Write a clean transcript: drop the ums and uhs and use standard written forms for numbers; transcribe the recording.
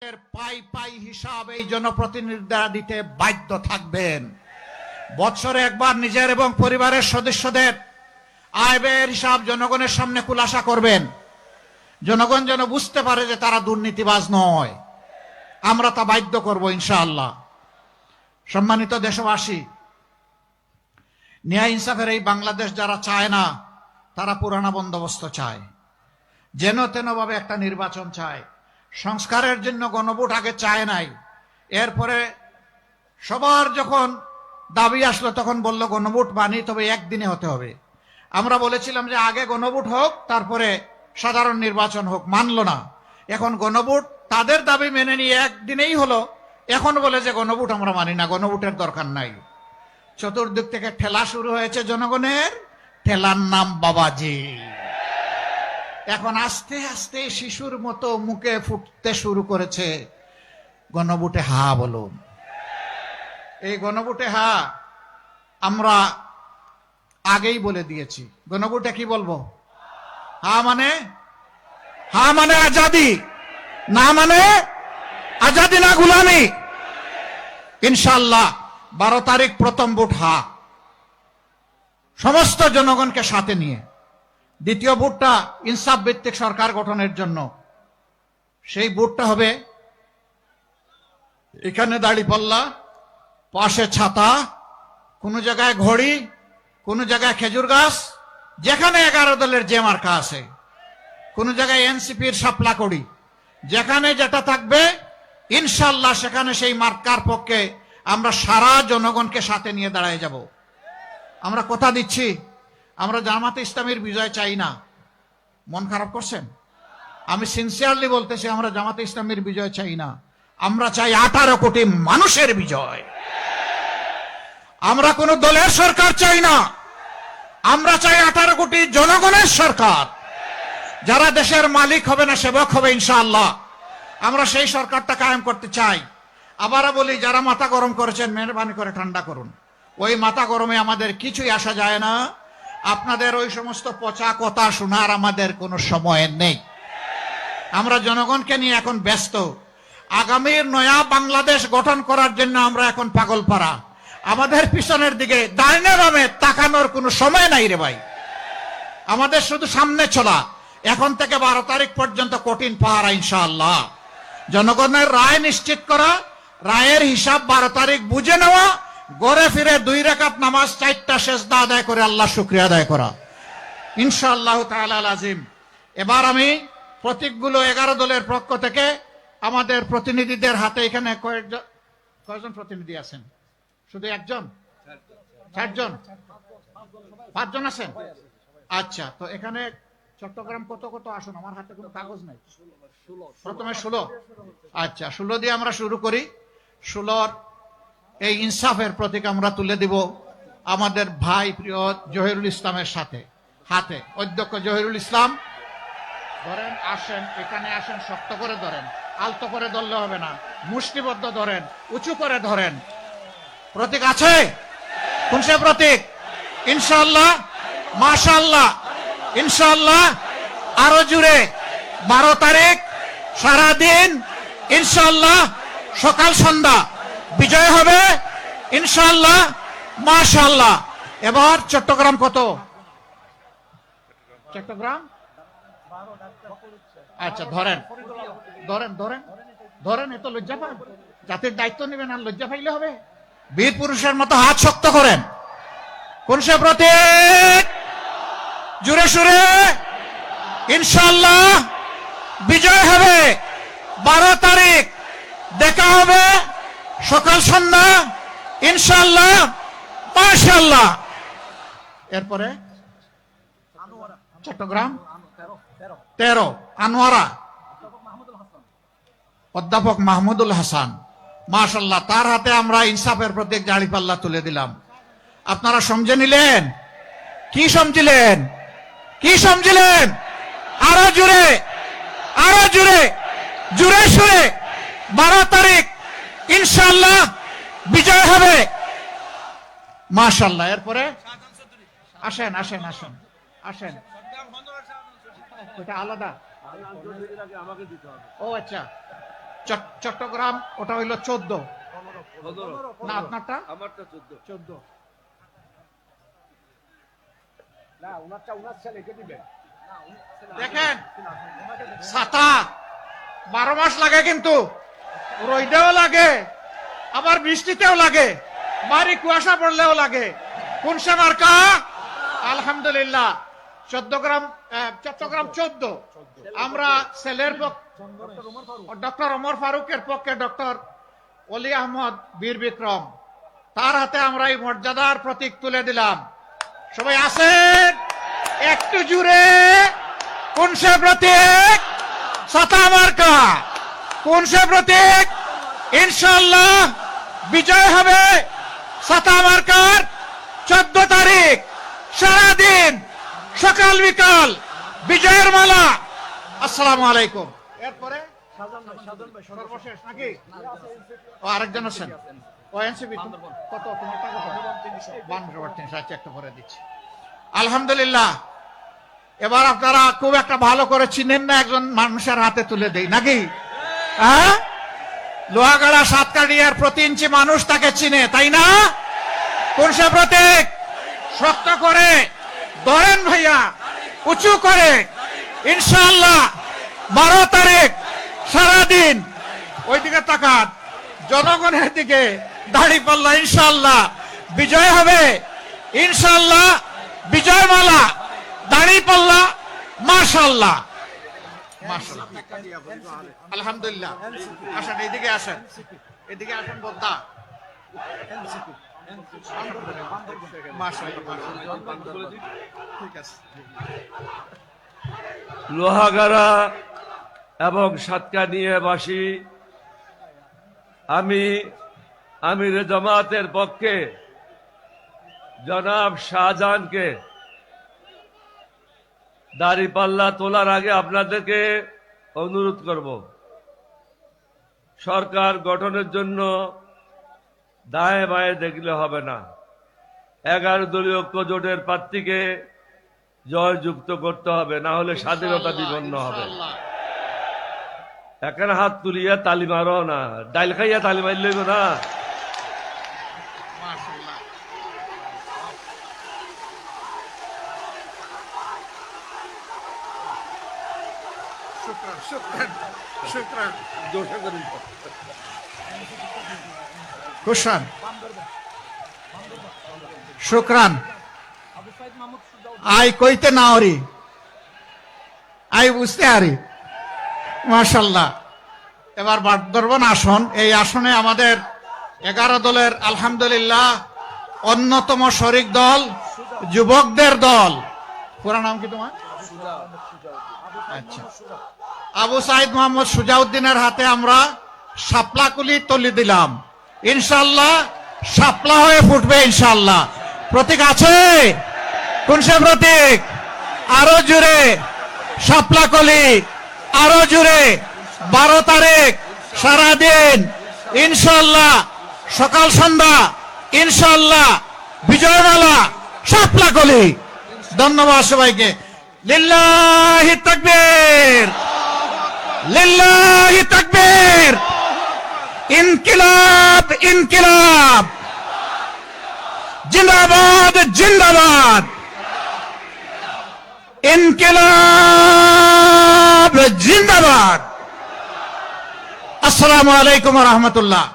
পাই পাই হিসাব এই জনপ্রতিনিধিরা দিতে বাধ্য থাকবেন। বছরে একবার নিজের এবং পরিবারের সদস্যদের আয় ব্যয়ের হিসাব জনগণের সামনে খুলাসা করবেন। জনগণ যেন বুঝতে পারে যে তারা দুর্নীতিবাজ নয়। আমরা তা বাধ্য করব ইনশাআল্লাহ। সম্মানিত দেশবাসী, ন্যায় ইনসাফের এই বাংলাদেশ যারা চায় না, তারা পুরানা বন্দোবস্ত চায়, যেন তেন ভাবে একটা নির্বাচন চায়। সংস্কারের জন্য গণভোট আগে চায় নাই, এরপরে সবার যখন দাবি আসলো তখন বলল গণভোট মানি, তবে একদিনে হতে হবে। আমরা বলেছিলাম যে আগে গণভোট হোক, তারপরে সাধারণ নির্বাচন হোক, মানলো না। এখন গণভোট তাদের দাবি মেনে নিয়ে একদিনেই হলো, এখন বলে যে গণভোট আমরা মানি না, গণভোটের দরকার নাই। চতুর্দিক থেকে ঠেলা শুরু হয়েছে জনগণের, ঠেলার নাম বাবাজি। এখন আস্তে আস্তে শিশুর মতো মুখে ফুটতে শুরু করেছে গণভোটে হা বলুন। এই গণভোটে হা আমরা আগেই বলে দিয়েছি। গণভোটে কি বলবো? হা মানে আজাদি, না মানে আজাদি না গুলামি। ইনশাআল্লাহ 12 তারিখ প্রথম ভোট হা, সমস্ত জনগণকে সাথে নিয়ে। দ্বিতীয় ভোটটা ইনসাফ ভিত্তিক সরকার গঠনের জন্য। সেই ভোটটা হবে এখানে দাড়িপাল্লা, পাশে ছাতা, কোন জায়গায় ঘড়ি, কোন জায়গায় খেজুর গাছ, যেখানে 11 দলের যে মার্কা আছে, কোন জায়গায় এনসিপির শাপলা করি, যেখানে যেটা থাকবে ইনশাআল্লাহ সেখানে সেই মার্কার পক্ষে আমরা সারা জনগণকে সাথে নিয়ে দাঁড়ায় যাব। আমরা কথা দিচ্ছি, আমরা জামাতে ইসলামীর বিজয় চাই না। মন খারাপ করছেন? আমি সিনসিয়ারলি বলতেছি, আমরা জামাতে ইসলামীর বিজয় চাই না। আমরা চাই 18 কোটি মানুষের বিজয়। আমরা কোন দলের সরকার চাই না, আমরা চাই 18 কোটি জনগণের সরকার, যারা দেশের মালিক হবে না সেবক হবে ইনশাআল্লাহ। আমরা সেই সরকারটা কায়েম করতে চাই। আবারও বলি, যারা মাথা গরম করেছেন মেহরবানি করে ঠান্ডা করুন। ওই মাথা গরমে আমাদের কিছুই আসা যায় না। আপনাদের ওই সমস্ত পচা কথা শোনার আমাদের কোনো সময় নেই। আমরা জনগণকে নিয়ে এখন ব্যস্ত। আগামীর নয়া বাংলাদেশ গঠন করার জন্য আমরা এখন পাগলপাড়া। আমাদের পিছনের দিকে ডাইনে বামে তাকানোর কোনো সময় নাই রে ভাই। আমাদের শুধু সামনে চলা। এখন থেকে 12 তারিখ পর্যন্ত কঠিন পাহারা ইনশাআল্লাহ। জনগণের রায় নিশ্চিত করা, রায়ের হিসাব 12 তারিখ বুঝে নেওয়া, ঘরে ফিরে 2 রাকাত নামাজ 4টা সেজদা আদায় করে আল্লাহ শুকরিয়া আদায় করা ইনশাআল্লাহ তাআলা আজিম। এবার আমি প্রতীকগুলো 11 দলের পক্ষ থেকে আমাদের প্রতিনিধিদের হাতে, এখানে কয়জন প্রতিনিধি আছেন? শুধু একজন? 4 জন? 5 জন আছেন? আচ্ছা, তো এখানে চট্টগ্রাম কত কত আসুন? আমার হাতে কোনো কাগজ নাই। প্রথমে 16। আচ্ছা, 16 দিয়ে আমরা শুরু করি। 16 এই ইনসাফের প্রতীক আমরা তুলে দিব আমাদের ভাই প্রিয় জহিরুল ইসলামের সাথে হাতে। অধ্যক্ষ জহিরুল ইসলাম ধরেন, আসেন, এখানে আসেন, শক্ত করে ধরেন, আলতো করে ধরলে হবে না, মুষ্টিবদ্ধ ধরেন, উঁচু করে ধরেন। প্রতীক আছে? কোন সে প্রতীক? ইনশাআল্লাহ, মাশাআল্লাহ, ইনশাআল্লাহ। আরো জুড়ে 12 তারিখ সারাদিন ইনশাআল্লাহ, সকাল সন্ধ্যা বিজয় হবে ইনশাআল্লাহ, মাশাআল্লাহ। এবার চট্টগ্রাম কত? চট্টগ্রাম আচ্ছা, ধরেন ধরেন ধরেন ধরেন। এত লজ্জা পান? জাতির দায়িত্ব নেবেন আর লজ্জা পাইলে হবে? বীর পুরুষের মতো হাত শক্ত করেন। কোন সে প্রতীক? জুড়ে সুরে ইনশাআল্লাহ বিজয় হবে। 12 তারিখ দেখা হবে সকাল সন্ধ্যা ইনশাআল্লাহ, মাশাআল্লাহ। এরপরে চট্টগ্রাম 13 আনোয়ারা, অধ্যাপক মাহমুদুল হাসান, মাশাআল্লাহ। তার হাতে আমরা ইনসাফের প্রতীক দাঁড়িপাল্লা তুলে দিলাম। আপনারা সমঝে নিলেন? কি সমঝিলেন? কি সমঝিলেন? আরো জুড়ে, আরো জুড়ে, জুড়ে সুরে 12 তারিখ ইনশাআল্লাহ বিজয় হবে, মাশাআল্লাহ। এরপরে আসেন আসেন আসেন আসেন। এটা আলাদা। ও আচ্ছা, চট্টগ্রাম ওটা হইল 14, না আপনারটা আমারটা 14। 14। দেখেন ছাতা 12 মাস লাগে, কিন্তু রোদেও লাগে, আবার বৃষ্টিতেও লাগে, ভারী কুয়াশা পড়লেও লাগে। কোন সে মার্কা? আলহামদুলিল্লাহ চট্টগ্রাম 14। আমরা সেলের ডক্টর ওমর ফারুকের পক্ষে ডক্টর অলি আহমদ বীর বিক্রম, তার হাতে আমরা এই মর্যাদার প্রতীক তুলে দিলাম। সবাই আছেন একটু জুড়ে? কোন সে প্রতীক? ছাতা মার্কা। কোন সে প্রতীক? ইনশাআল্লাহ বিজয় হবে ছাতা মার্কার। 14 তারিখ সারাদিন সকাল বিকাল বিজয়ের মালা। আসসালামু আলাইকুম। এরপরে সর্বশেষ নাকি? ও আরেকজন আছেন, ও এনসিপি কত? তোমারটা কত? 52 আচ্ছা, একটা করে দিচ্ছি। আলহামদুলিল্লাহ। এবার আপনারা খুব একটা ভালো করে চিনেন না, একজন মানুষের হাতে তুলে দেই নাকি? হ্যাঁ, লোহাগাড়া সাতকাটিয়ার প্রতি ইঞ্চি মানুষ তাকে চিনে, তাই না? কোন সে প্রতীক? শক্ত করে ধরেন ভাইয়া, উঁচু করে। ইনশাআল্লাহ 12 তারিখ সারাদিন ওইদিকে তাকান, জনগণের দিকে, দাঁড়িপাল্লা। ইনশাআল্লাহ বিজয় হবে। ইনশাআল্লাহ বিজয় মালা, দাঁড়িপাল্লা। মাশাআল্লাহ মাশাআল্লাহ, আলহামদুলিল্লাহ। আসেন এদিকে, আসেন এদিকে, আসেন বোদ্ধা। লোহাগাড়া এবং সাতকানিয়াবাসী, আমি আমিরে জামাতের পক্ষে জনাব শাহজাহানকে দাড়িপাল্লা তোলার আগে আপনাদেরকে অনুরোধ করব, সরকার গঠনের জন্য দায়ে বায়ে দেখলে হবে না। 11 দলীয় ঐক্য জোটের প্রার্থীকে জয়যুক্ত করতে হবে, না হলে স্বাধীনতা বিপন্ন হবে। এখানে হাত তুলিয়া তালি মারো না, ডাইল খাইয়া তালি মার লইব না। শুক্রান আই কইতে না হরি, আই বুঝতে হারি। মাশাল্লাহ। এবার বাগদরবান আসন, এই আসনে আমাদের 11 দলের আলহামদুলিল্লাহ অন্যতম শরিক দল যুবকদের দল। পুরা নাম কি তোমার? আচ্ছা, আবু সাইদ মোহাম্মদ সুজাউদ্দিনের হাতে আমরা শাপলাকুলি তুলে দিলাম। ইনশাআল্লাহ শাপলা হয়ে ফুটবে ইনশাআল্লাহ। প্রতীক আছে? কোন সে প্রতীক? আরো জুড়ে শাপলাকলি, আরো জুড়ে। 12 তারিখ সারাদিন ইনশাআল্লাহ, সকাল সন্ধ্যা ইনশাআল্লাহ বিজয়মালা, শাপলাকলি। ধন্যবাদ সবাইকে। লিল্লাহি তাকবীর, লিল্লাহি তাকবীর। ইনকিলাব, ইনকিলাব, জিন্দাবাদ, জিন্দাবাদ। ইনকিলাব জিন্দাবাদ। আসসালামু আলাইকুম ওয়া রাহমাতুল্লাহ।